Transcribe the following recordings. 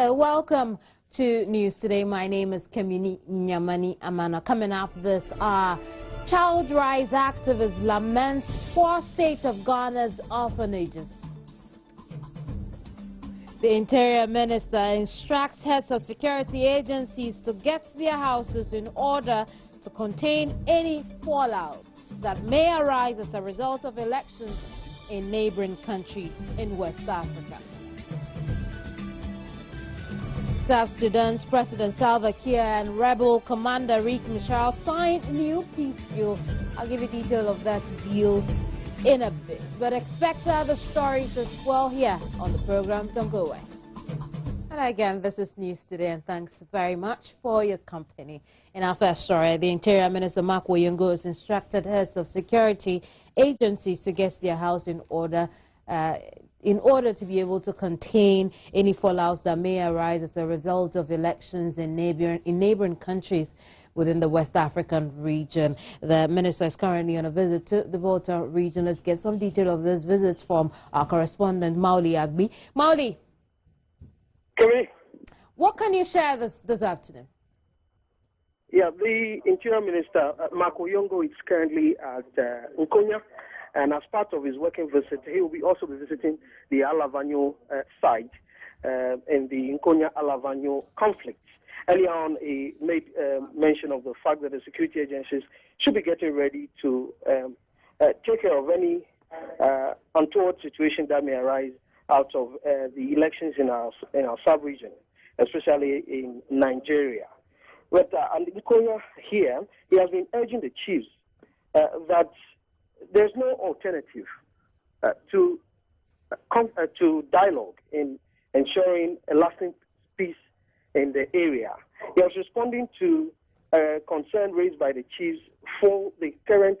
Hello, welcome to News Today. My name is Kemini Nyamani Amana. Coming up this hour, child rights activist laments poor state of Ghana's orphanages. The Interior Minister instructs heads of security agencies to get their houses in order to contain any fallouts that may arise as a result of elections in neighboring countries in West Africa. South Sudan's President Salva Kiir and rebel commander Riek Machar signed new peace deal. I'll give you detail of that deal in a bit. But expect other stories as well here on the program. Don't go away. And again, this is News Today, and thanks very much for your company. In our first story, the Interior Minister Mark Woyongo has instructed heads of security agencies to get their house in order to be able to contain any fallouts that may arise as a result of elections in neighboring countries within the West African region. The minister is currently on a visit to the Volta region. Let's get some detail of those visits from our correspondent, Mauli Agbi. Mauli, what can you share this afternoon? Yeah, the Interior Minister, Mark Woyongo, is currently at Nkonya. And as part of his working visit, he will also be visiting the Alavanyo site in the Nkonya-Alavanyo conflict. Earlier on, he made mention of the fact that the security agencies should be getting ready to take care of any untoward situation that may arise out of the elections in our sub-region, especially in Nigeria. But and Nkonya here, he has been urging the chiefs that there's no alternative to dialogue in ensuring a lasting peace in the area. He was responding to concern raised by the chiefs for the current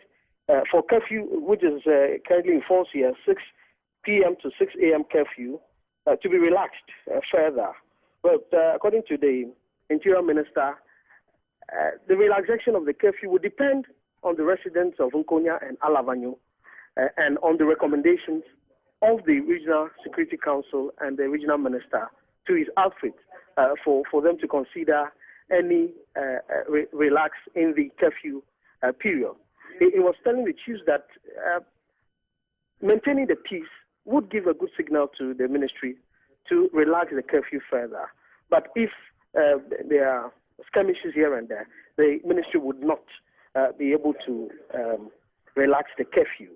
for curfew, which is currently in force here, 6 p.m. to 6 a.m. curfew, to be relaxed further. But according to the Interior Minister, the relaxation of the curfew would depend on the residents of Nkonya and Alavanyo and on the recommendations of the Regional Security Council and the Regional Minister to his outfit for them to consider any relax in the curfew period. He was telling the chiefs that maintaining the peace would give a good signal to the ministry to relax the curfew further. But if there are skirmishes here and there, the ministry would not be able to relax the curfew.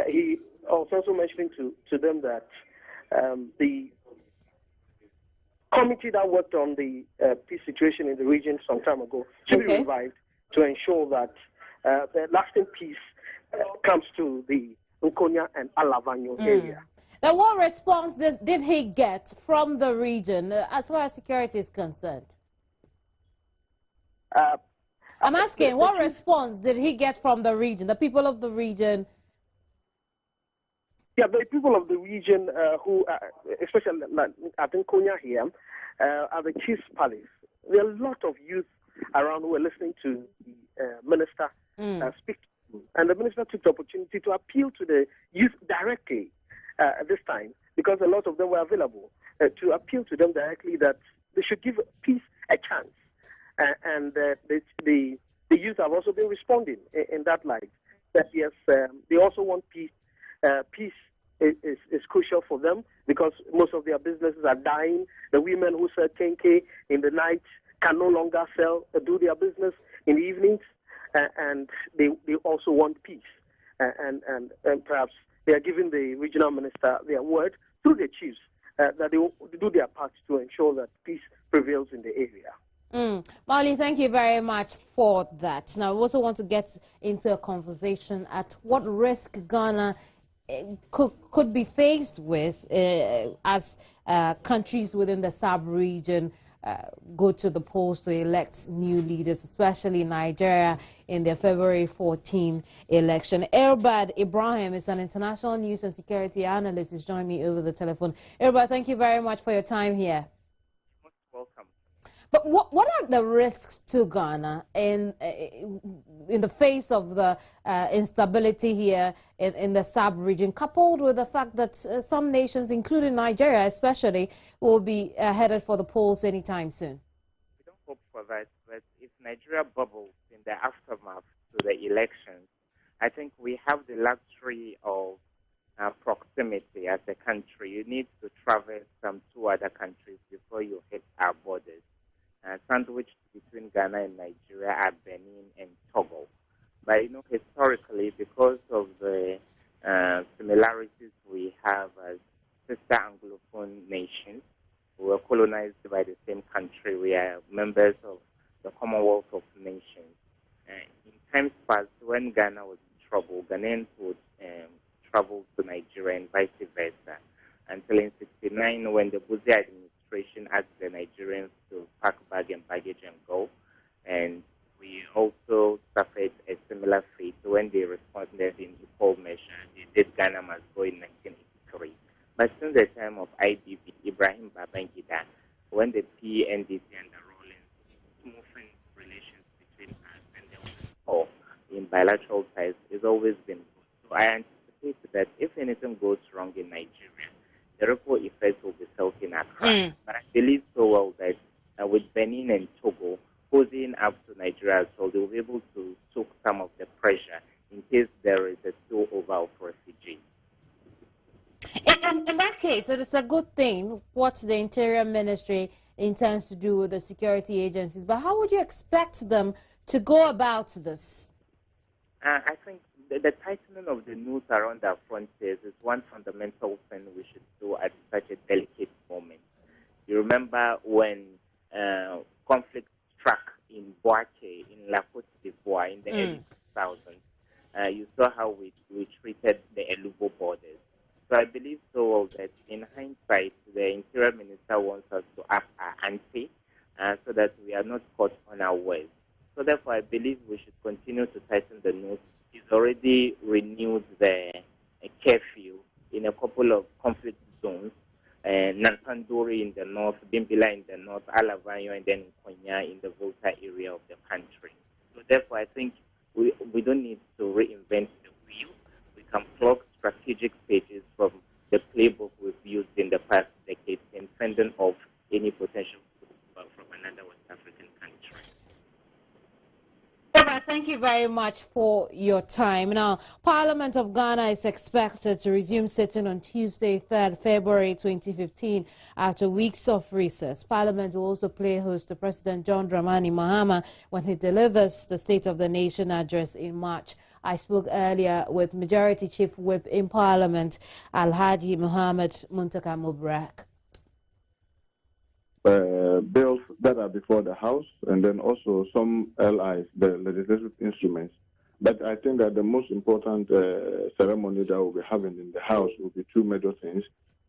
He was also mentioning to them that the committee that worked on the peace situation in the region some time ago should be revived to ensure that the lasting peace comes to the Nkonya and Alavanyo area. Now, what response did he get from the region as far as security is concerned? I'm asking, what response did he get from the region, the people of the region? Yeah, the people of the region who, especially at Nkonya here, at the Chief's Palace, there are a lot of youth around who are listening to the minister speak. And the minister took the opportunity to appeal to the youth directly this time, because a lot of them were available, to appeal to them directly that they should give peace a chance. And the youth have also been responding in that light, that yes, they also want peace. Peace is crucial for them because most of their businesses are dying. The women who sell kenke in the night can no longer do their business in the evenings, and they also want peace. And perhaps they are giving the regional minister their word through the chiefs that they will do their part to ensure that peace prevails in the area. Mauli, thank you very much for that. Now, we also want to get into a conversation at what risk Ghana could be faced with as countries within the sub-region go to the polls to elect new leaders, especially Nigeria in their February 14 election. Irbad Ibrahim is an international news and security analyst. He's joining me over the telephone. Irbad, thank you very much for your time here. Welcome. But what are the risks to Ghana in the face of the instability here in the sub-region, coupled with the fact that some nations, including Nigeria especially, will be headed for the polls anytime soon? We don't hope for that, but if Nigeria bubbles in the aftermath to the elections, I think we have the luxury of proximity as a country. You need to travel some 2 other countries before you hit our borders. Sandwiched between Ghana and Nigeria are Benin and Togo. But, historically, because of the similarities we have as sister Anglophone nations, we were colonized by the same country. We are members of the Commonwealth of Nations. In times past, when Ghana was in trouble, Ghanaians would travel to Nigeria and vice versa. Until in '69, when the Buzi administration asked the Nigerians to pack bag and baggage and go, and we also suffered a similar fate when they responded in equal measure. They did Ghana must go in 1983. But since the time of IDB, Ibrahim Babangida, when the PNDC and the Rawlings smoothened relations between us and the war in bilateral ties, it's always been good. So I anticipate that if anything goes wrong in Nigeria, the ripple effects will be felt in Accra. But I believe so well that with Benin and Togo posing up to Nigeria as well, they will be able to soak some of the pressure in case there is a spillover of refugees. In that case, it is a good thing what the Interior Ministry intends to do with the security agencies. But how would you expect them to go about this? I think the tightening of the noose around our frontiers is one fundamental thing we should do at such a delicate moment. You remember when conflict struck in Boache, in La Côte d'Ivoire, in the early 2000s, you saw how we treated the Elubo borders. So I believe so that in hindsight, the Interior Minister wants us to up our ante so that we are not caught unawares. So therefore, I believe we should continue to tighten the noose. He's already renewed the curfew in a couple of conflict zones, Nantandori in the north, Bimbila in the north, Alavanyo, and then Konya in the Volta area of the country. So therefore, I think we don't need to reinvent the wheel. We can plug strategic pages from the playbook we've used in the past decades and fending off any potential from another West African country. Thank you very much for your time. Now, Parliament of Ghana is expected to resume sitting on Tuesday, 3rd February 2015, after weeks of recess. Parliament will also play host to President John Dramani Mahama when he delivers the State of the Nation address in March. I spoke earlier with Majority Chief Whip in Parliament, Alhaji Muhammad Muntaka Mubarak. Bills that are before the House, and then also some LIs, the legislative instruments. But I think that the most important ceremony that we'll be having in the House will be 2 major things.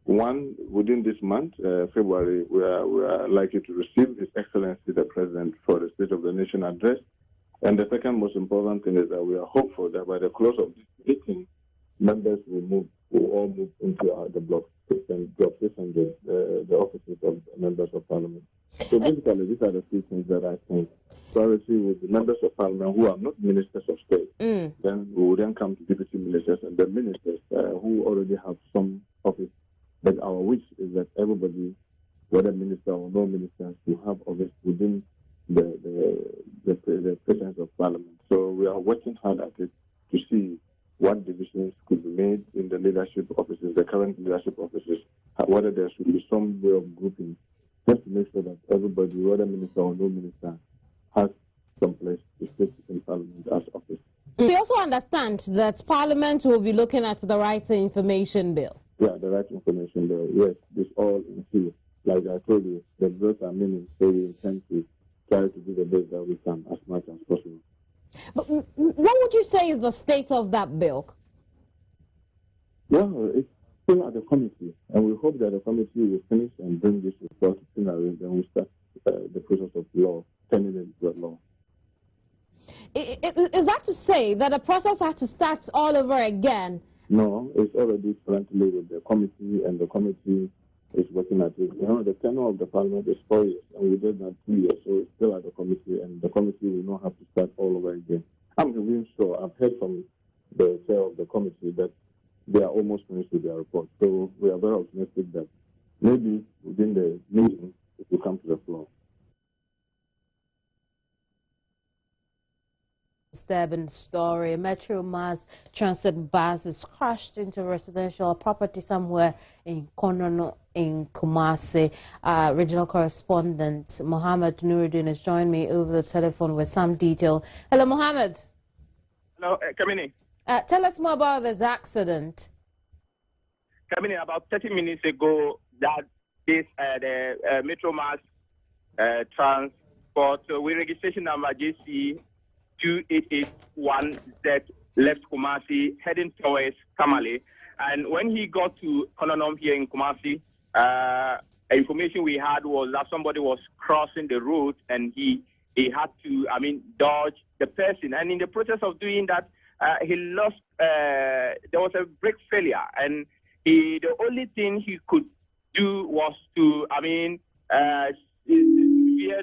One, within this month, February, we are likely to receive His Excellency the President for the State of the Nation address. And the second most important thing is that we are hopeful that by the close of this meeting, members will all move into the block 600, the offices of members of Parliament. So basically, these are the 3 things that I think. Priority with the members of Parliament who are not ministers of state. Then we will then come to deputy ministers and the ministers who already have some office. But our wish is that everybody, whether minister or no minister, will have office within the presence of Parliament. So we are working hard at it to see what divisions could be made in the leadership offices, the current leadership offices, whether there should be some way of grouping, just to make sure that everybody, whether minister or no minister, has some place to sit in Parliament as office. We also understand that Parliament will be looking at the Right to Information Bill. Yeah, the Right to Information Bill. Yes, this all in seal. Like I told you, the bills are meaning, so we intend to try to do the best that we can as much as possible. But what would you say is the state of that bill? Well, it's still at the committee, and we hope that the committee will finish and bring this report to plenary, then we'll start the process of law, turning it into a law. Is that to say that the process has to start all over again? No, it's already currently with the committee, and the committee is working at it. The tenure of the parliament is 4 years, and we did that 2 years, so it's still at the committee, and the committee will not have to start all over again. I'm even sure, I've heard from the chair of the committee that they are almost finished with their report. So we are very optimistic that maybe within the meeting it will come to the floor. Disturbing story. Metro Mass Transit bus is crashed into residential property somewhere in Konono in Kumasi. Regional correspondent Mohammed Nuruddin has joined me over the telephone with some detail. Hello, Mohammed. Hello, Kamini. Tell us more about this accident. Kamini, about 30 minutes ago, the Metro Mass Transport with registration number JC 2881Z left Kumasi, heading towards Tamale. And when he got to Kononom here in Kumasi, information we had was that somebody was crossing the road and he had to, dodge the person. And in the process of doing that, he lost, there was a brake failure. And the only thing he could do was to, veer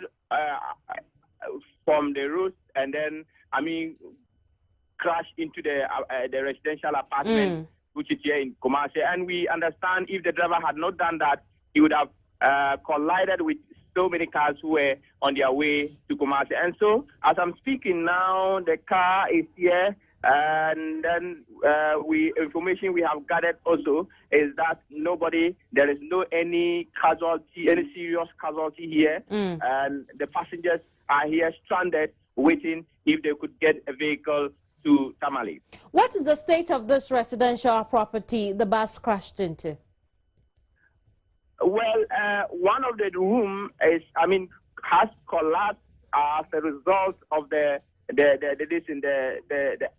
from the road and then, crash into the residential apartment, which is here in Kumasi. And we understand if the driver had not done that, he would have collided with so many cars who were on their way to Kumasi. And so, as I'm speaking now, the car is here. And then information we have gathered also is that there is no any serious casualty here. And the passengers are here stranded, waiting if they could get a vehicle to Tamale. What is the state of this residential property the bus crashed into? Well, one of the room has collapsed as a result of the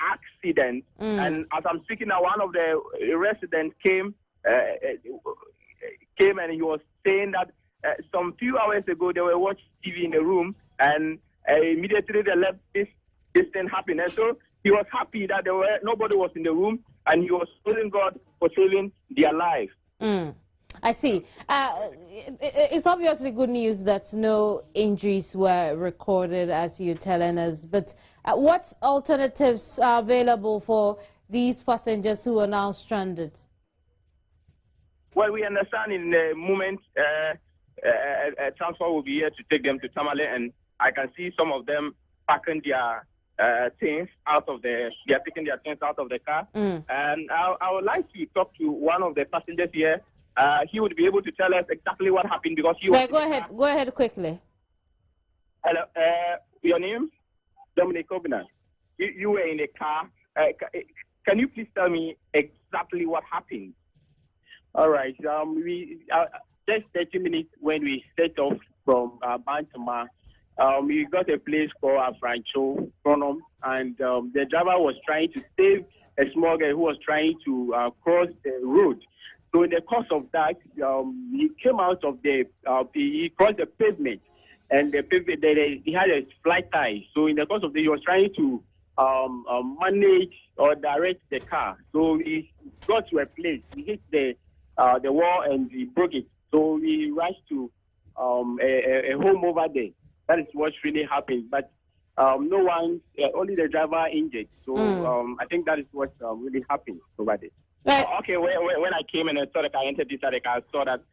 accident. And as I'm speaking now, one of the residents came and he was saying that some few hours ago they were watching TV in the room, and immediately they left this thing happen. And so he was happy that nobody was in the room, and he was praising God for saving their lives. I see. It's obviously good news that no injuries were recorded, as you're telling us. But what alternatives are available for these passengers who are now stranded? Well, we understand in the moment a transport will be here to take them to Tamale, and I can see some of them packing their things out of they are taking their things out of the car. And I would like to talk to one of the passengers here. He would be able to tell us exactly what happened because he was... Go ahead quickly. Hello, your name? Dominic Obina. You were in a car. Can you please tell me exactly what happened? All right. We just 30 minutes when we set off from Bantama, we got a place called Afrancho, Pronom, and the driver was trying to save a small girl who was trying to cross the road. So in the course of that, he came out of he crossed the pavement, and the pavement, he had a flat tire. So in the course of that, he was trying to manage or direct the car. So he got to a place, he hit the wall and he broke it. So we rushed to a home over there. That is what really happened. But no one, only the driver injured. So I think that is what really happened over there. Right. Okay, when I came and I saw the car, I entered this car, I saw that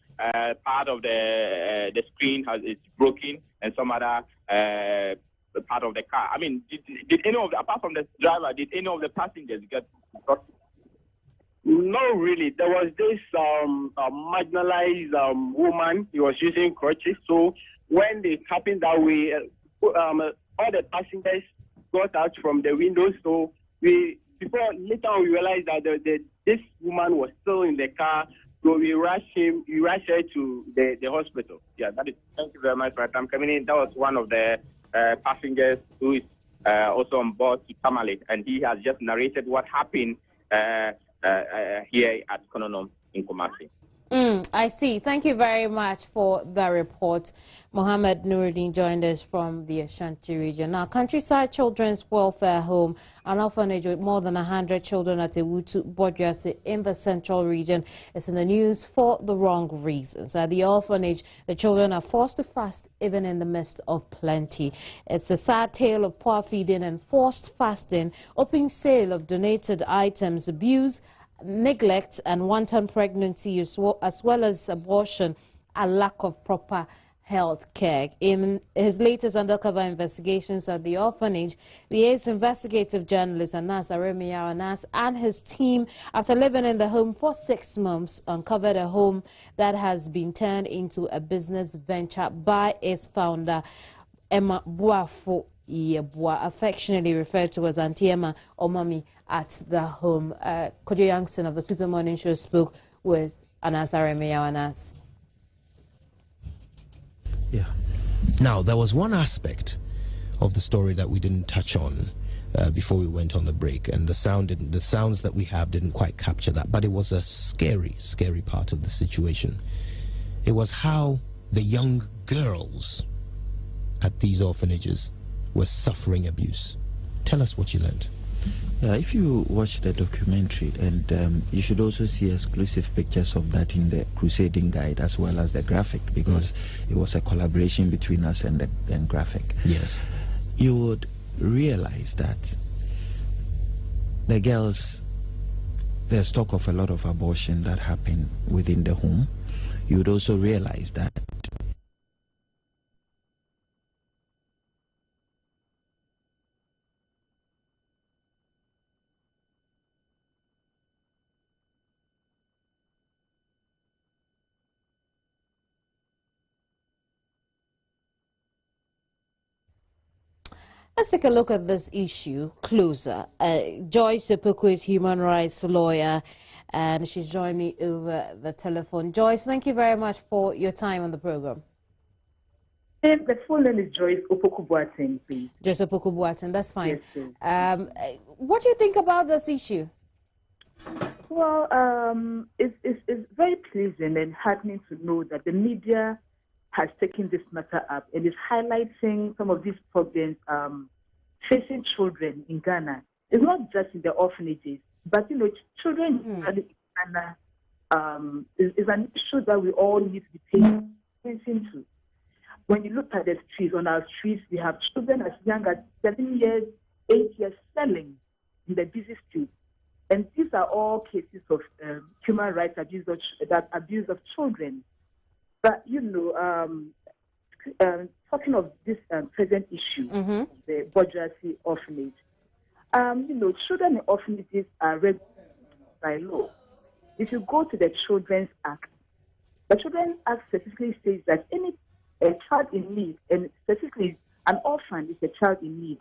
part of the screen is broken and some other part of the car. I mean, did any of apart from the driver, did any of the passengers get got? No, really. There was this marginalized woman. He was using crutches. So when it happened that way, all the passengers got out from the windows. So later on we realized that this woman was still in the car. So we rushed her to the hospital. Yeah, that is. Thank you very much for your time coming in. That was one of the passengers who is also on board to Tamale, and he has just narrated what happened here at Kononom in Kumasi. I see. Thank you very much for the report. Mohammed Nuruddin joined us from the Ashanti region. Now, Countryside Children's Welfare Home, an orphanage with more than 100 children at Ewutu Bodrasi in the central region, is in the news for the wrong reasons. At the orphanage, the children are forced to fast even in the midst of plenty. It's a sad tale of poor feeding and forced fasting, open sale of donated items, abuse, neglect and wanton pregnancy, as well as abortion and lack of proper health care. In his latest undercover investigations at the orphanage, the ace investigative journalist Anas Aremiya Anas and his team, after living in the home for 6 months, uncovered a home that has been turned into a business venture by its founder, Emma Buafo Yebua, affectionately referred to as Auntie Emma or Mommy at the home. Kojo Youngson of the Super Morning Show spoke with Anas Aremiya Anas. Yeah. Now, there was one aspect of the story that we didn't touch on before we went on the break, and the sounds that we have didn't quite capture that, but it was a scary, scary part of the situation. It was how the young girls at these orphanages were suffering abuse. Tell us what you learned. If you watch the documentary, and you should also see exclusive pictures of that in the Crusading Guide as well as the graphic, because it was a collaboration between us and the graphic. Yes. You would realize that the girls, there's talk of a lot of abortion that happened within the home. You would also realize that let's take a look at this issue closer. Joyce Opoku is human rights lawyer, and she's joined me over the telephone. Joyce, thank you very much for your time on the program. The full name is Joyce Opoku Boateng, please. Joyce Opoku Boateng, that's fine. Yes, what do you think about this issue? Well, it's very pleasing and heartening to know that the media has taken this matter up and is highlighting some of these problems facing children in Ghana. It's not just in the orphanages, but children in Ghana is an issue that we all need to be paying attention to. When you look at the streets, on our streets, we have children as young as 7 years, 8 years selling in the busy streets. And these are all cases of human rights abuse of children. But, talking of this present issue, the Bodrasi orphanage, children in orphanages are regulated by law. If you go to the Children's Act, the Children's Act specifically says that a child in need, and specifically an orphan is a child in need,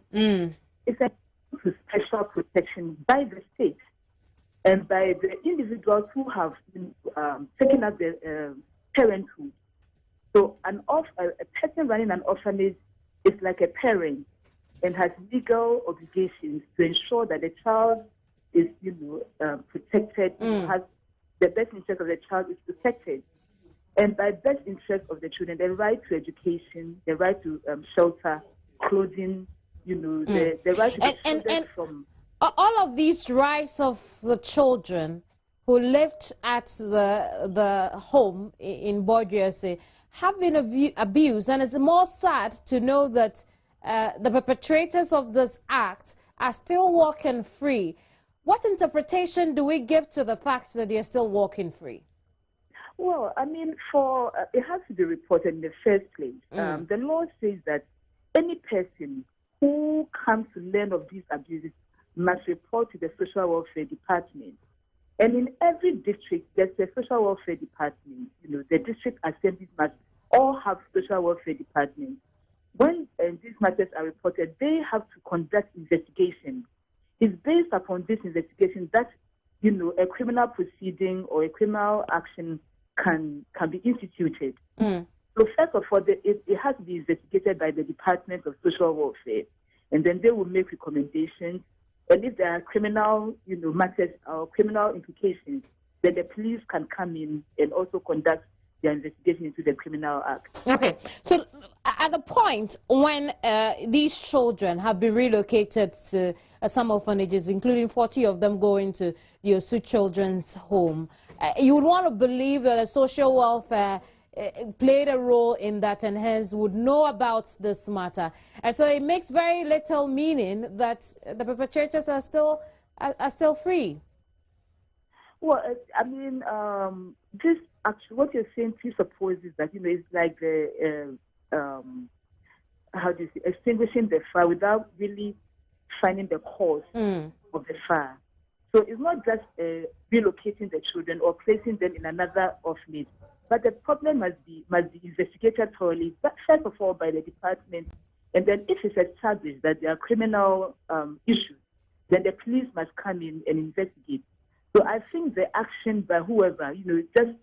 is entitled to special protection by the state and by the individuals who have taken up the parenthood. So a person running an orphanage is like a parent and has legal obligations to ensure that the child is, protected, has the best interest of the child is protected. And by best interest of the children, the right to education, the right to shelter, clothing, the right to be children from... All of these rights of the children who lived at the home in Bodrasi have been abused, and it's more sad to know that the perpetrators of this act are still walking free. What interpretation do we give to the fact that they're still walking free? Well, I mean, it has to be reported in the first place. The law says that any person who comes to learn of these abuses must report to the Social Welfare Department. And in every district, there's a Social Welfare Department. The district assemblies must all have Social Welfare Departments. When these matters are reported, they have to conduct investigation. It's based upon this investigation that, a criminal proceeding or a criminal action can be instituted. So first of all, it has to be investigated by the Department of Social Welfare, and then they will make recommendations. And if there are criminal, matters or criminal implications, then the police can come in and also conduct their investigation into the criminal act. Okay, so at the point when these children have been relocated to some orphanages, including 40 of them going to the Osu Children's Home, you would want to believe that the social welfare played a role in that and hence would know about this matter. And so it makes very little meaning that the perpetrators are still free. Well, I mean, this actually, what you're saying presupposes that, it's like the, how do you say, extinguishing the fire without really finding the cause of the fire. So it's not just relocating the children or placing them in another orphanage, but the problem must be investigated thoroughly, but first of all by the department, and then if it's established that there are criminal issues, then the police must come in and investigate. So I think the action by whoever, just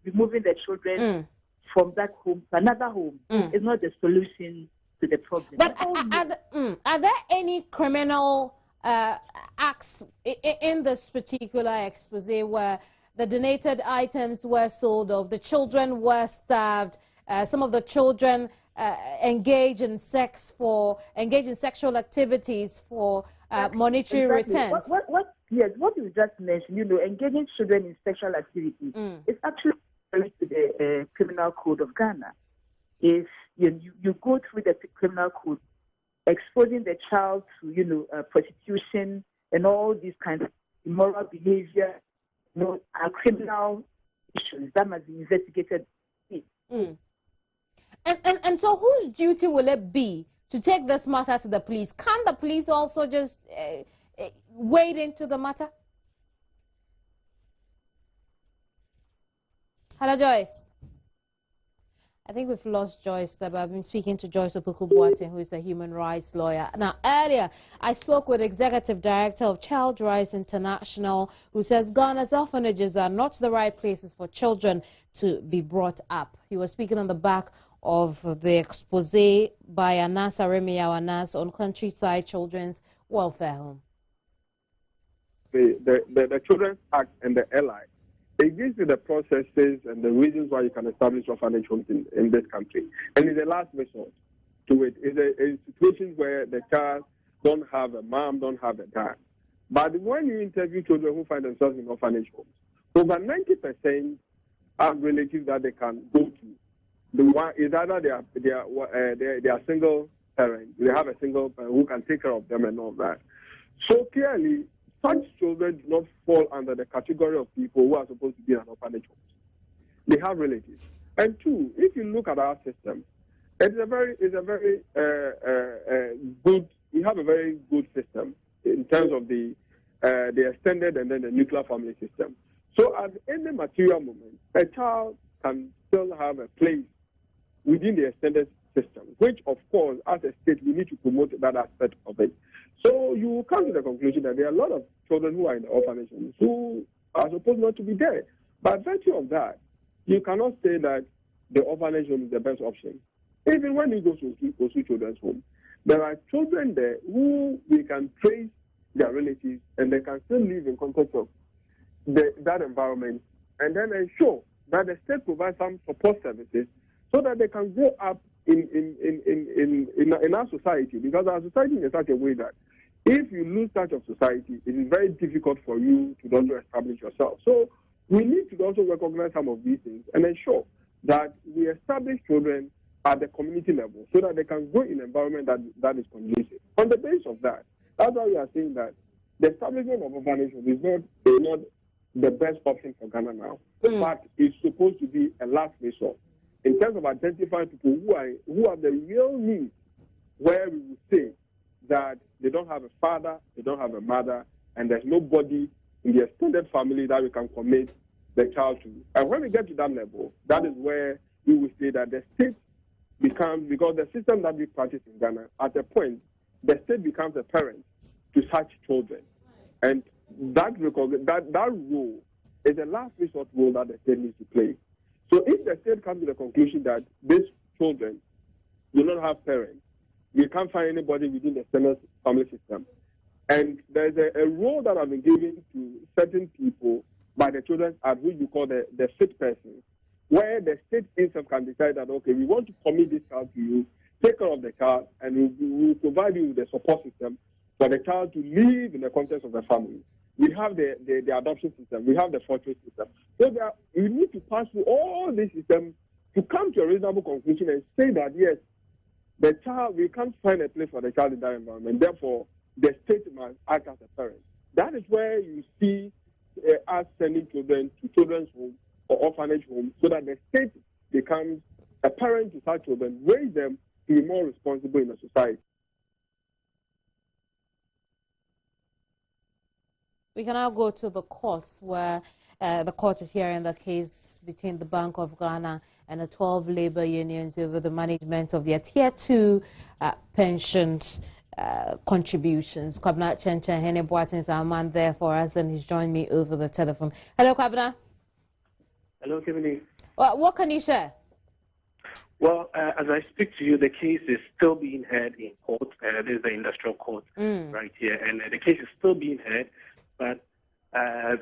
removing the children from that home to another home is not the solution to the problem. But are there any criminal acts in this particular expose where the donated items were sold off, the children were starved, some of the children engage in sexual activities for monetary returns? Yes, what you just mentioned, engaging children in sexual activities is actually to the Criminal Code of Ghana. If you go through the Criminal Code, exposing the child to, prostitution and all these kinds of immoral behavior, are criminal issues that must be investigated. And so whose duty will it be to take this matter to the police? Can the police also just wade into the matter? Hello, Joyce. I think we've lost Joyce, but I've been speaking to Joyce Opoku-Boateng, who is a human rights lawyer. Now, earlier, I spoke with Executive Director of Child Rights International, who says Ghana's orphanages are not the right places for children to be brought up. He was speaking on the back of the expose by Anas Aremiyaw Anas on Countryside Children's Welfare Home. The Children's Act and the LI, it gives you the processes and the reasons why you can establish orphanage homes in this country. And it's the last resort to it. It's situations where the child don't have a mom, don't have a dad. But when you interview children who find themselves in orphanage homes, over 90% have relatives that they can go to. The one is either they are single parents, they have a single parent who can take care of them and all that. So clearly, such children do not fall under the category of people who are supposed to be in an orphanage home. They have relatives. And two, if you look at our system, it's a very good. We have a very good system in terms of the extended and then the nuclear family system. So at any material moment, a child can still have a place within the extended system, which of course, as a state, we need to promote that aspect of it. So you will come to the conclusion that there are a lot of children who are in the orphanage homes who are supposed not to be there. By virtue of that, you cannot say that the orphanage home is the best option. Even when you go to Osu Children's Home, there are children there who we can trace their relatives and they can still live in context of that environment and then ensure that the state provides some support services so that they can grow up in our society, because our society is in such a way that if you lose touch of society, it is very difficult for you to also establish yourself. So we need to also recognize some of these things and ensure that we establish children at the community level so that they can grow in an environment that is conducive. On the basis of that, that's why we are saying that the establishment of orphanage is not the best option for Ghana now, but it's supposed to be a last resort in terms of identifying people who have the real need, where we would say that they don't have a father, they don't have a mother, and there's nobody in the extended family that we can commit the child to. And when we get to that level, that is where we will say that the state becomes, because the system that we practice in Ghana, at a point, the state becomes a parent to such children. And that role is the last resort role that the state needs to play. So if the state comes to the conclusion that these children do not have parents, we can't find anybody within the extended family system, and there's a role that has been given to certain people by the Children's Act, which you call the fit person, where the state itself can decide that, okay, we want to commit this child to you, take care of the child, and we will provide you with the support system for the child to live in the context of the family. We have the adoption system. We have the fortress system. So we need to pass through all these systems to come to a reasonable conclusion and say that, yes, the child, we can't find a place for the child in that environment. Therefore, the state must act as a parent. That is where you see us sending children to children's homes or orphanage homes so that the state becomes a parent to such children, raise them to be more responsible in the society. We can now go to the courts, where the court is hearing the case between the Bank of Ghana and the 12 labor unions over the management of their Tier 2 pensions contributions. Kwabena Chenchen Hene Boatin is our man there for us, and he's joined me over the telephone. Hello, Kwabena. Hello, Kevin. What can you share? Well, as I speak to you, the case is still being heard in court. This is the industrial court right here, and the case is still being heard. But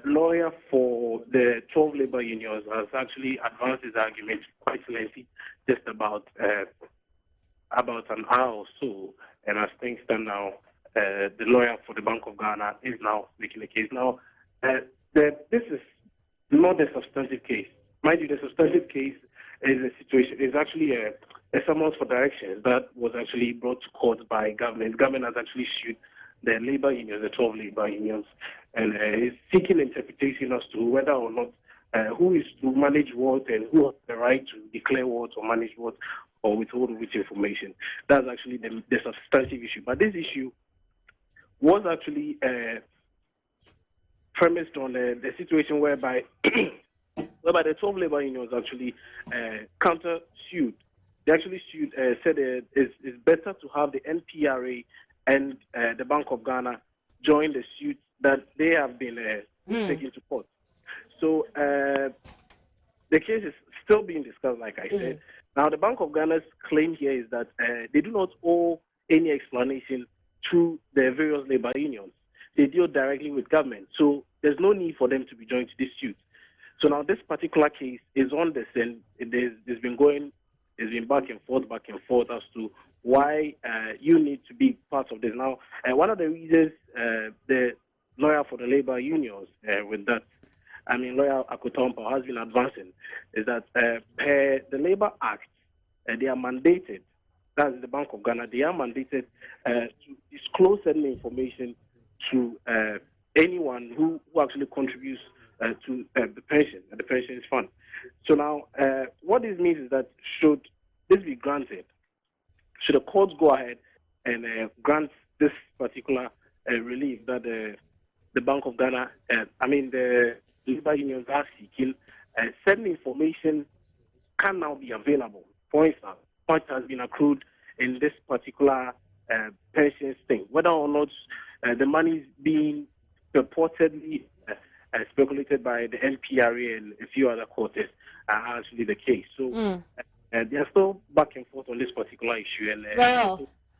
lawyer for the 12 labor unions has actually advanced his argument quite lengthy, just about an hour or so. And as things stand now, the lawyer for the Bank of Ghana is now making the case. Now, this is not a substantive case. Mind you, the substantive case is actually a summons for directions that was actually brought to court by government. Government has actually issued the labor unions, the 12 labor unions, and is seeking interpretation as to whether or not who is to manage what and who has the right to declare what or manage what or withhold which information. That's actually the substantive issue. But this issue was actually premised on the situation whereby the 12 labor unions actually counter-sued. They actually sued, said it's better to have the NPRA and the Bank of Ghana join the suit that they have been taken to court. So the case is still being discussed, like I said. Now, the Bank of Ghana's claim here is that they do not owe any explanation to the various labor unions. They deal directly with government. So there's no need for them to be joined to this suit. So now this particular case is on this, and it's been back and forth as to why you need to be part of this. Now, one of the reasons the lawyer for the labor unions with that, lawyer Akotompa has been advancing, is that the Labor Act, they are mandated, that's the Bank of Ghana, they are mandated to disclose certain information to anyone who actually contributes to the pensions fund. So now, what this means is that should this be granted, should the courts go ahead and grant this particular relief that the Bank of Ghana, the labor unions are seeking, certain information can now be available. For instance, much has been accrued in this particular pensions thing, whether or not the money is being purportedly speculated by the NPRA and a few other courts are actually the case. So they are still back and forth on this particular issue.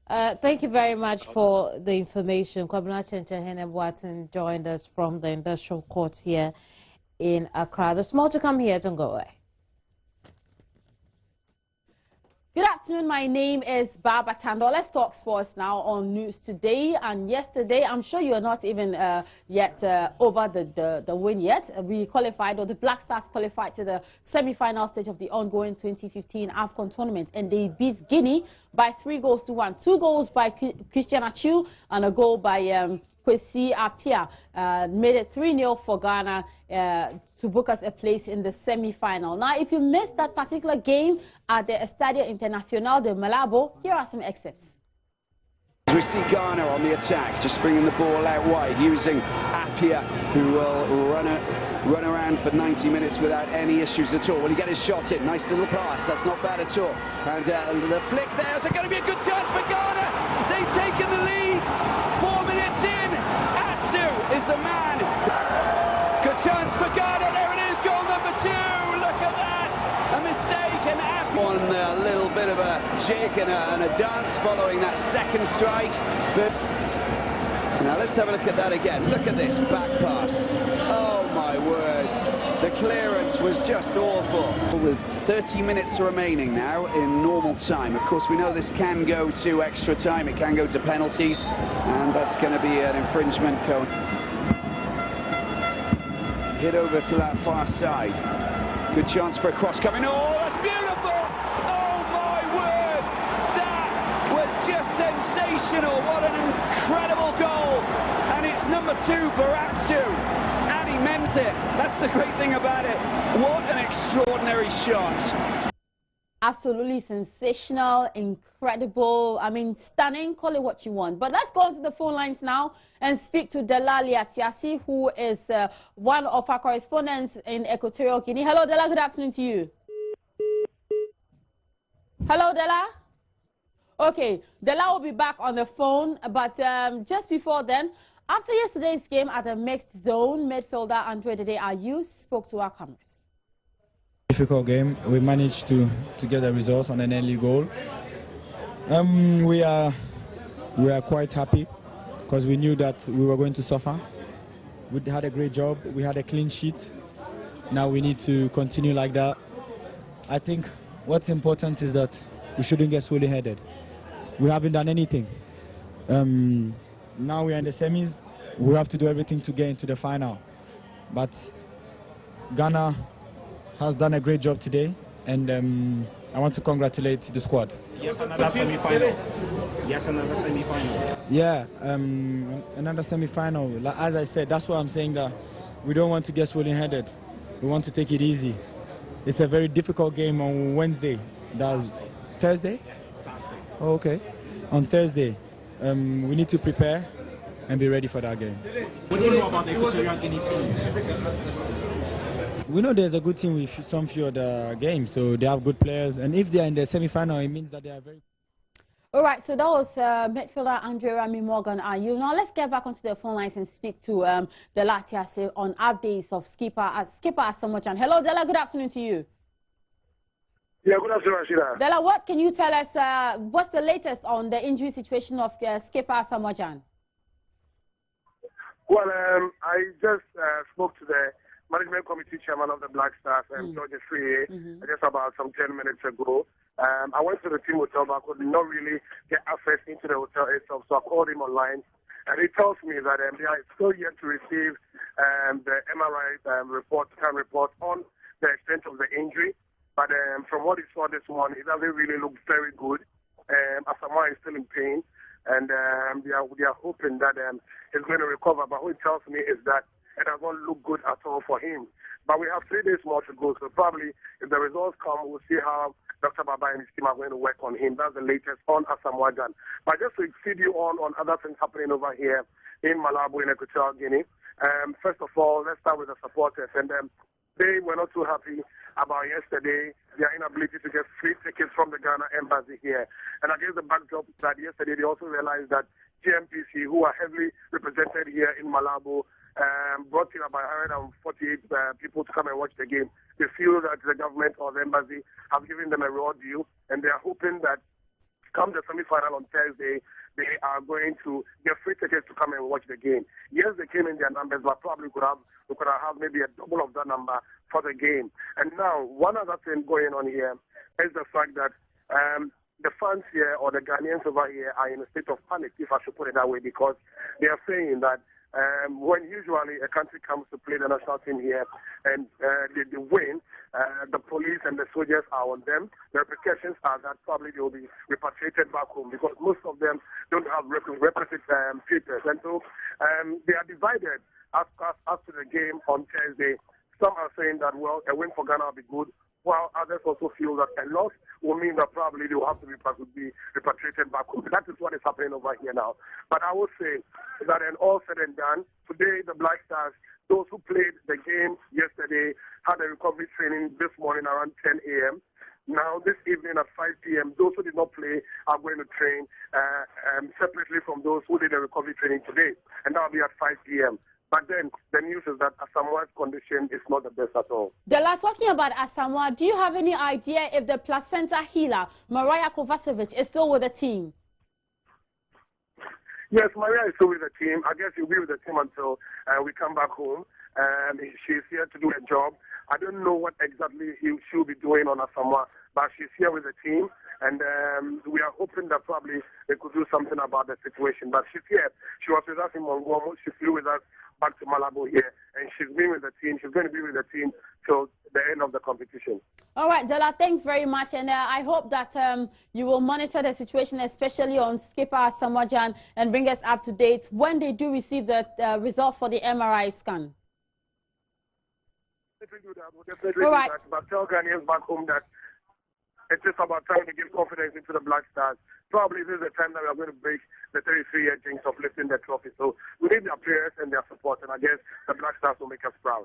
And thank you very much for the information. Kwabena Chenchen Hene Boatin joined us from the industrial court here in Accra. There's more to come here. Don't go away. Good afternoon, my name is Barbara Tando. Let's talk sports now on News Today and yesterday. I'm sure you are not even yet over the win yet. We qualified, or the Black Stars qualified to the semi-final stage of the ongoing 2015 AFCON tournament, and they beat Guinea by 3-1. 2 goals by Christian Achu and a goal by Kwesi Apia made it 3-0 for Ghana to book us a place in the semi-final. Now, if you missed that particular game at the Estadio Internacional de Malabo, here are some excerpts. We see Ghana on the attack, just bringing the ball out wide, using Apia, who will run around for 90 minutes without any issues at all. Will he get his shot in? Nice little pass, that's not bad at all. And the flick there, is it going to be a good chance for Ghana? They've taken the lead, 4 minutes in. Atsu is the man. Good chance for Ghana, there it is, goal number 2. Look at that, a mistake, and on a little bit of a jig and a dance following that second strike. But now let's have a look at that again. Look at this back pass. Oh my word. The clearance was just awful. With 30 minutes remaining now in normal time. Of course, we know this can go to extra time. It can go to penalties. And that's going to be an infringement cone. Hit over to that far side. Good chance for a cross coming. Oh, that's beautiful! Oh my word! That was just sensational. What an incredible goal! And it's number 2 for Atsu. And he meant it. That's the great thing about it. What an extraordinary shot. Absolutely sensational, incredible, I mean, stunning, call it what you want. But let's go on to the phone lines now and speak to Dela Liatiasi, who is one of our correspondents in Equatorial Guinea. Hello, Dela, good afternoon to you. Hello, Dela? Okay, Dela will be back on the phone, but just before then, after yesterday's game at the mixed zone, midfielder Andre Dede Ayew spoke to our cameras. Difficult game. We managed to get the results on an early goal. We are quite happy because we knew that we were going to suffer. We had a great job. We had a clean sheet. Now we need to continue like that. I think what's important is that we shouldn't get solely headed. We haven't done anything. Now we are in the semis. We have to do everything to get into the final. But Ghana has done a great job today, and I want to congratulate the squad. Yet another semi-final. Yet another semi-final. Yeah, another semi-final. Like, as I said, that's why I'm saying that we don't want to get swollen-headed. We want to take it easy. It's a very difficult game on Wednesday. That's Thursday? Thursday. Oh, okay. On Thursday, we need to prepare and be ready for that game. What do you know about the Equatorial Guinea team? We know there's a good team with some few other games, so they have good players. And if they are in the semi-final, it means that they are very... All right, so that was midfielder Andre Rami Morgan Ayew. Now let's get back onto the phone lines and speak to Dela Liatiasi on updates of skipper Asamoah. Hello, Dela, good afternoon to you. Yeah, good afternoon, Rashida. Dela, what can you tell us, what's the latest on the injury situation of skipper Asamoah? Well, I just spoke to the management committee chairman of the Black Stars, George Free, just about some 10 minutes ago. I went to the team hotel, but I could not really get access into the hotel itself, so I called him online. And he tells me that they are still yet to receive the MRI scan report on the extent of the injury. But from what he saw this morning, it doesn't really look very good. Asamoah is still in pain, and they are hoping that he's going to recover. But what he tells me is that it doesn't look good at all for him. But we have 3 days more to go, so probably if the results come, we'll see how Dr. Baba and his team are going to work on him. That's the latest on Asamoah. But just to feed you on other things happening over here in Malabo, in Equatorial Guinea. First of all, let's start with the supporters. And they were not too happy about yesterday, their inability to get free tickets from the Ghana embassy here. And against the backdrop that yesterday, they also realized that GMPC, who are heavily represented here in Malabo, brought in about 148 people to come and watch the game. They feel that the government or the embassy have given them a raw deal, and they are hoping that come the semi-final on Thursday, they are going to get free tickets to come and watch the game. Yes, they came in their numbers, but probably we could have maybe a double of that number for the game. And now, one other thing going on here is the fact that the fans here or the Ghanaians over here are in a state of panic, if I should put it that way, because they are saying that when usually a country comes to play the national team here and they win, the police and the soldiers are on them. The repercussions are that probably they will be repatriated back home because most of them don't have requisite papers. And so they are divided as to the game on Thursday. Some are saying that, well, a win for Ghana will be good, while others also feel that a loss will mean that probably they will have to be repatriated back home. That is what is happening over here now. But I will say that in all said and done, today the Black Stars, those who played the game yesterday, had a recovery training this morning around 10 a.m. Now, this evening at 5 p.m., those who did not play are going to train separately from those who did the recovery training today. And that will be at 5 p.m. But then the news is that Asamoah's condition is not the best at all. Dela, talking about Asamoah, do you have any idea if the placenta healer, Mariah Kovacevic, is still with the team? Yes, Maria is still with the team. I guess she'll be with the team until we come back home. She's here to do a job. I don't know what exactly she'll be doing on Asamoah, but she's here with the team. And we are hoping that probably they could do something about the situation. But she's here. She was with us in Mongomo. She flew with us back to Malabo here. And she's been with the team. She's going to be with the team till the end of the competition. All right, Dela, thanks very much. And I hope that you will monitor the situation, especially on skipper Asamoah, and bring us up to date when they do receive the results for the MRI scan. We'll definitely do that. But tell Ghanaians back home that it's just about trying to give confidence into the Black Stars. Probably this is the time that we are going to break the 33-year jinx of lifting the trophy. So we need their players and their support, and I guess the Black Stars will make us proud.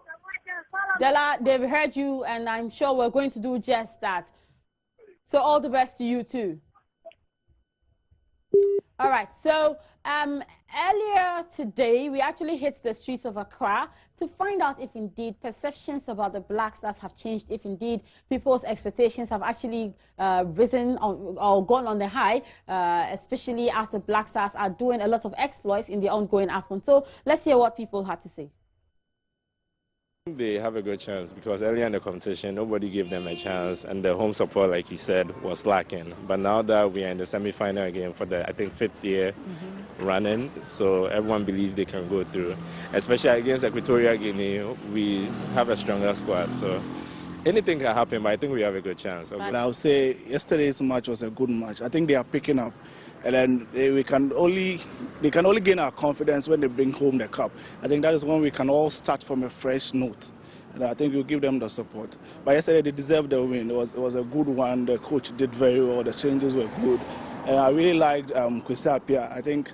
Dela, they've heard you, and I'm sure we're going to do just that. So all the best to you too. All right, so earlier today, we actually hit the streets of Accra to find out if indeed perceptions about the Black Stars have changed, if indeed people's expectations have actually risen or gone on the high, especially as the Black Stars are doing a lot of exploits in the ongoing AFCON. So let's hear what people had to say. They have a good chance because earlier in the competition, nobody gave them a chance, and the home support, like you said, was lacking. But now that we are in the semi-final again for the, I think, 5th year running, so everyone believes they can go through. Especially against Equatorial Guinea, we have a stronger squad, so anything can happen, but I think we have a good chance. But I would say yesterday's match was a good match. I think they are picking up. And then they can only gain our confidence when they bring home the cup. I think that is when we can all start from a fresh note. And I think we'll give them the support. But yesterday they deserved the win. It was a good one. The coach did very well. The changes were good. And I really liked Kwesi Appiah. I think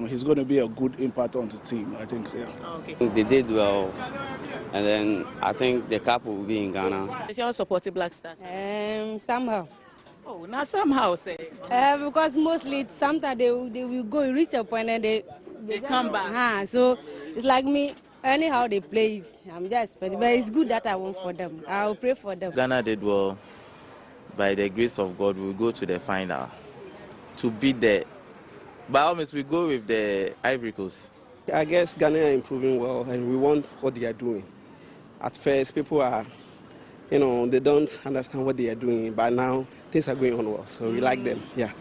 he's going to be a good impact on the team. I think, yeah. Okay. They did well. And then I think the cup will be in Ghana. Is you supporting Black Stars? Somehow. Oh, not somehow, say. Because mostly sometimes they will go reach a point and they come back. So it's like me, anyhow they play, I'm just, but it's good that I want for them. I'll pray for them. Ghana did well. By the grace of God, we'll go to the final to beat the. By all means, we go with the Ivory Coast. I guess Ghana are improving well, and we want what they are doing. At first, people are, they don't understand what they are doing, but now things are going on well, so we like them, yeah.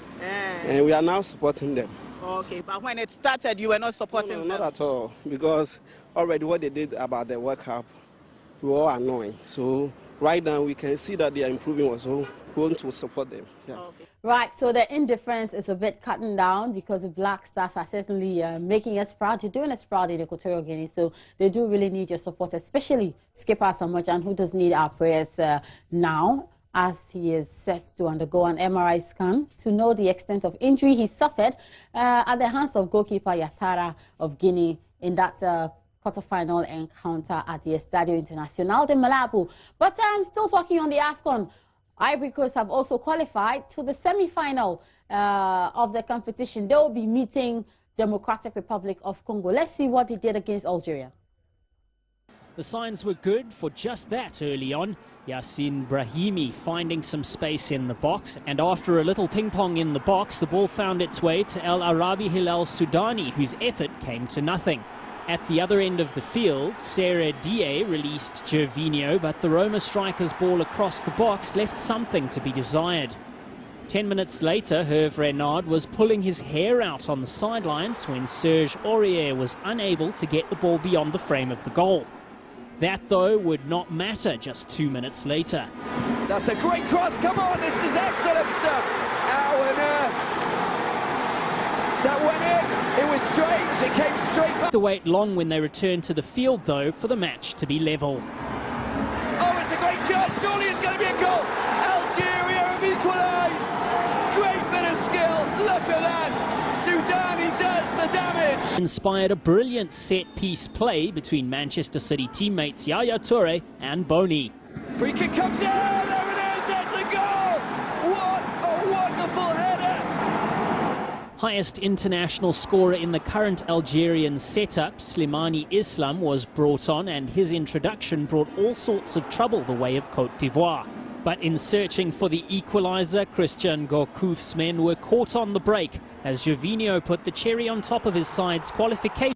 And we are now supporting them. Okay, but when it started, you were not supporting them? Not at all, because already what they did about the World Cup, we were all annoying. So right now we can see that they are improving also. We want to support them, yeah. Okay. Right, so the indifference is a bit cutting down because the Black Stars are certainly making us proud. You're doing us proud in Equatorial Guinea, so they do really need your support, especially skipper Asamoah, who does need our prayers now, as he is set to undergo an MRI scan to know the extent of injury he suffered at the hands of goalkeeper Yatara of Guinea in that quarter-final encounter at the Estadio Internacional de Malabo. But I'm still talking on the AFCON. Ivory Coast have also qualified to the semi-final of the competition. They will be meeting Democratic Republic of Congo. Let's see what they did against Algeria. The signs were good for just that early on. Yassine Brahimi finding some space in the box, and after a little ping-pong in the box, the ball found its way to El Arabi Hilal Sudani, whose effort came to nothing. At the other end of the field, Sarah Die released Gervinho, but the Roma striker's ball across the box left something to be desired. 10 minutes later, Hervé Renard was pulling his hair out on the sidelines when Serge Aurier was unable to get the ball beyond the frame of the goal. That, though, would not matter just 2 minutes later. That's a great cross. Come on, this is excellent stuff. That went in. It was strange. It came straight back. To wait long when they returned to the field, though, for the match to be level. Oh, it's a great chance. Surely it's going to be a goal. Algeria have equalised. Great bit of skill. Look at that. Sudani does the damage. Inspired a brilliant set-piece play between Manchester City teammates Yaya Toure and Boni. Free kick comes in. There it is. There's the goal. What a wonderful header. Highest international scorer in the current Algerian setup, Slimani Islam, was brought on, and his introduction brought all sorts of trouble the way of Cote d'Ivoire. But in searching for the equaliser, Christian Gourcuff's men were caught on the break as Gervinho put the cherry on top of his side's qualification.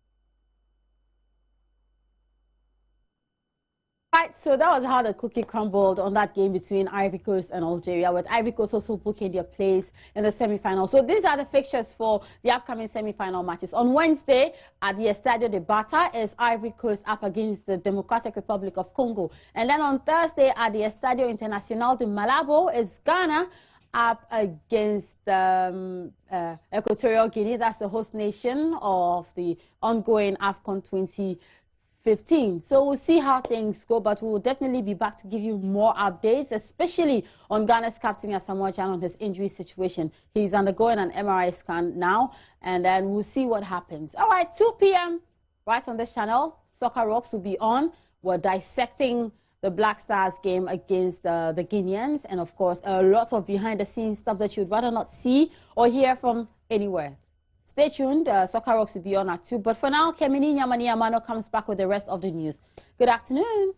Right, so that was how the cookie crumbled on that game between Ivory Coast and Algeria, with Ivory Coast also booking their place in the semi-final. So these are the fixtures for the upcoming semi-final matches. On Wednesday at the Estadio de Bata is Ivory Coast up against the Democratic Republic of Congo. And then on Thursday at the Estadio Internacional de Malabo is Ghana up against Equatorial Guinea. That's the host nation of the ongoing AFCON 2015. So we'll see how things go, but we'll definitely be back to give you more updates, especially on Ghana's captain Asamoah Gyan on his injury situation. He's undergoing an MRI scan now, and then we'll see what happens. All right, 2 p.m. right on this channel, Soccer Rocks will be on. We're dissecting the Black Stars game against the Guineans, and of course, lots of behind-the-scenes stuff that you'd rather not see or hear from anywhere. Stay tuned. Soccer Rocks will be on at 2. But for now, Kemini Nyamani Amano comes back with the rest of the news. Good afternoon.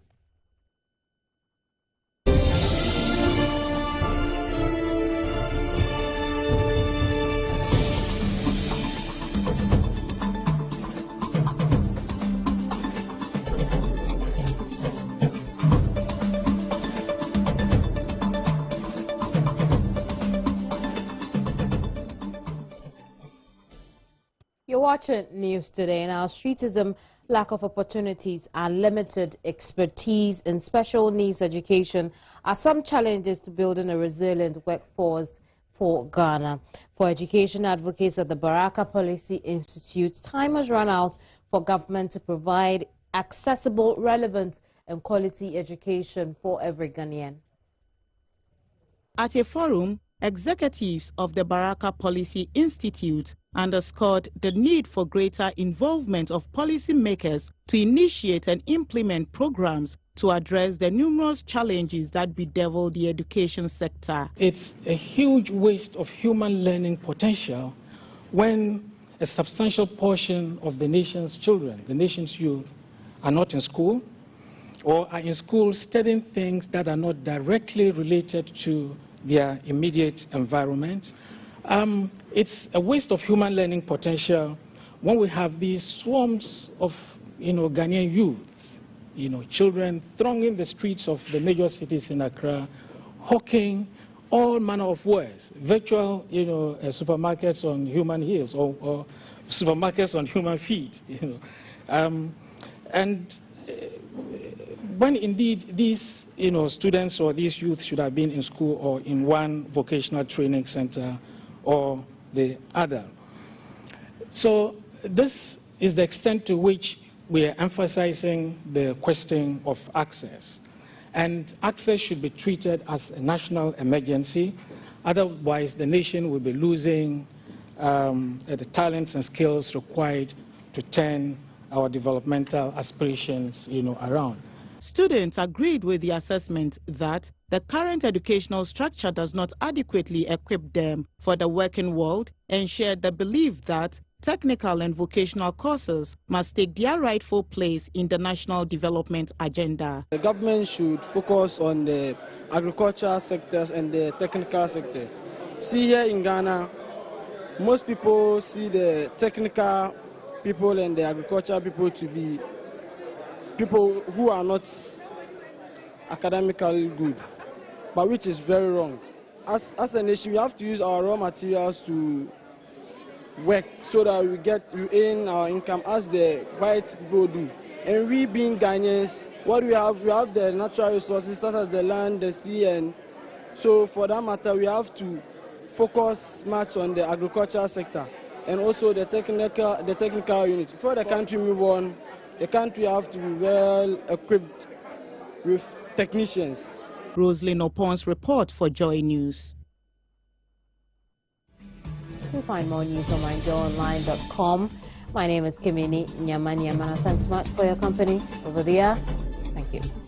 You're watching News Today. Now, streetism, lack of opportunities, and limited expertise in special needs education are some challenges to building a resilient workforce for Ghana. For education advocates at the Baraka Policy Institute, time has run out for government to provide accessible, relevant, and quality education for every Ghanaian. At a forum, executives of the Baraka Policy Institute underscored the need for greater involvement of policymakers to initiate and implement programs to address the numerous challenges that bedevil the education sector. It's a huge waste of human learning potential when a substantial portion of the nation's children, the nation's youth, are not in school or are in school studying things that are not directly related to their immediate environment. It's a waste of human learning potential when we have these swarms of, Ghanaian youths, children thronging the streets of the major cities in Accra, hawking all manner of wares, virtual, supermarkets on human heels or supermarkets on human feet, and when indeed these students or these youth should have been in school or in one vocational training center or the other. So this is the extent to which we are emphasizing the question of access. And access should be treated as a national emergency. Otherwise, the nation will be losing the talents and skills required to turn our developmental aspirations, around. Students agreed with the assessment that the current educational structure does not adequately equip them for the working world and shared the belief that technical and vocational courses must take their rightful place in the national development agenda. The government should focus on the agricultural sectors and the technical sectors. See, here in Ghana, most people see the technical people and the agricultural people to be people who are not academically good, but which is very wrong. As a nation, we have to use our raw materials to work so that we earn our income as the white people do. And we being Ghanaians, what we have the natural resources such as the land, the sea, and so for that matter, we have to focus much on the agricultural sector and also the technical unit. Before the country move on, the country have to be well equipped with technicians. Roselyn Opon's report for Joy News. You'll find more news on myjoyonline.com. My name is Kimini Nyamani Amana. Thanks so much for your company over there. Thank you.